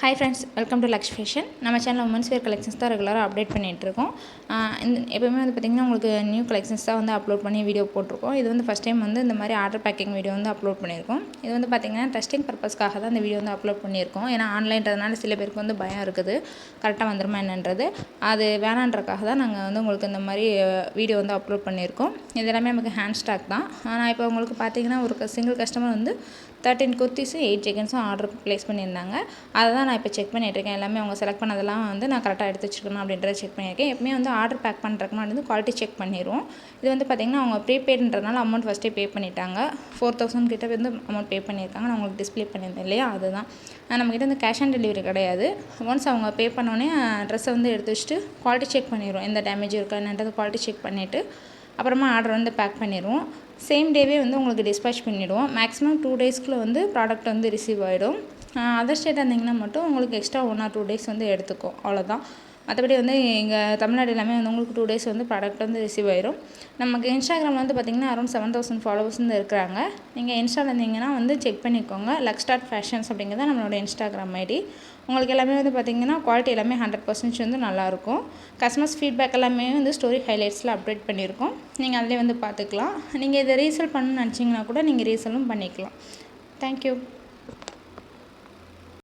Hi friends, welcome to Lux Fashion. நம்ம சேனலில் women's wear collections தான் ரெகுலராக அப்டேட் பண்ணிகிட்ருக்கோம். எப்போயுமே வந்து பார்த்திங்கன்னா உங்களுக்கு நியூ கலெக்ஷன்ஸ் தான் வந்து அப்லோட் பண்ணி வீடியோ போட்டிருக்கோம். இது வந்து ஃபஸ்ட் டைம் வந்து இந்த மாதிரி ஆர்டர் பேக்கிங் வீடியோ வந்து அப்லோட் பண்ணியிருக்கோம். இது வந்து பார்த்திங்கன்னா டெஸ்டிங் பர்பஸ்க்காக தான் இந்த வீடியோ வந்து அப்லோட் பண்ணியிருக்கோம். ஏன்னா ஆன்லைன்றதுனால சில பேருக்கு வந்து பயம் இருக்குது, கரெக்டாக வந்துருமா என்னன்றது. அது வேணான்றக்காக தான் நாங்கள் வந்து உங்களுக்கு இந்த மாதிரி வீடியோ வந்து அப்லோட் பண்ணியிருக்கோம். இது எல்லாமே நமக்கு ஹேண்ட் ஸ்டாக் தான். ஆனால் இப்போ உங்களுக்கு பார்த்திங்கன்னா ஒரு சிங்கிள் கஸ்டமர் வந்து 13 குர்த்திஸும் 8 ஜெகன்ஸும் ஆர்டர் ப்ளேஸ் பண்ணியிருந்தாங்க. அதை தான் நான் இப்போ செக் பண்ணிகிட்ருக்கேன். எல்லாமே அவங்க செலக்ட் பண்ணதெல்லாம் வந்து நான் கரெக்டாக எடுத்து வச்சுருக்கணும் அப்படின்றத செக் பண்ணியிருக்கேன். எப்பவுமே வந்து ஆர்டர் பேக் பண்ணுறதுக்கு முன்னாடி வந்து குவாலிட்டி செக் பண்ணிடுவோம். இது வந்து பார்த்திங்கன்னா அவங்க ப்ரீபெய்டுன்றதுனால அமௌண்ட் ஃபஸ்ட்டே பே பண்ணிட்டாங்க. 4000 கிட்ட வந்து அமௌண்ட் பே பண்ணியிருக்காங்க. நான் உங்களுக்கு டிஸ்பிளே பண்ணியிருந்தேன் இல்லையா, அதுதான். நம்மக்கிட்ட வந்து கேஷ் ஆன் டெலிவரி கிடையாது. ஒன்ஸ் அவங்க பே பண்ணோடனே ட்ரெஸ்ஸை வந்து எடுத்து வச்சுட்டு குவாலிட்டி செக் பண்ணிடுவோம். எந்த டேமேஜும் இருக்கா என்னன்றது குவாலிட்டி செக் பண்ணிவிட்டு அப்புறமா ஆர்டர் வந்து பேக் பண்ணிடுவோம். சேம் டேவே வந்து உங்களுக்கு டிஸ்பேச் பண்ணிவிடுவோம். மேக்ஸிமம் 2 டேஸ்க்குள்ளே வந்து ப்ராடக்ட் வந்து ரிசீவ் ஆகிடும். அதர் ஸ்டேட்டாக இருந்திங்கன்னா மட்டும் உங்களுக்கு எக்ஸ்ட்ரா 1 or 2 டேஸ் வந்து எடுத்துக்கும், அவ்வளோதான். மற்றபடி வந்து எங்கள் தமிழ்நாடு எல்லாமே வந்து உங்களுக்கு 2 டேஸ் வந்து ப்ராடக்ட் வந்து ரிசீவ் ஆயிடும். நமக்கு இன்ஸ்டாகிராமில் வந்து பார்த்திங்கன்னா அரௌண்ட் 7000 ஃபாலோவர்ஸ் வந்து இருக்கிறாங்க. நீங்கள் இன்ஸ்டாவில் இருந்தீங்கன்னா வந்து செக் பண்ணிக்கோங்க. லக்ஸ்டார்ட் ஃபேஷன்ஸ் அப்படிங்கிறது நம்மளோட இன்ஸ்டாகிராம் ஐடி. உங்களுக்கு எல்லாமே வந்து பார்த்திங்கன்னா குவாலிட்டி எல்லாமே 100% வந்து நல்லாயிருக்கும். கஸ்டமர்ஸ் ஃபீட்பேக் எல்லாமே வந்து ஸ்டோரி ஹைலைட்ஸில் அப்டேட் பண்ணியிருக்கோம். நீங்கள் அதிலே வந்து பார்த்துக்கலாம். நீங்கள் இதை ரீசேல் பண்ணணும்னு நினச்சிங்கன்னா கூட நீங்கள் ரீசேலும் பண்ணிக்கலாம். தேங்க்யூ.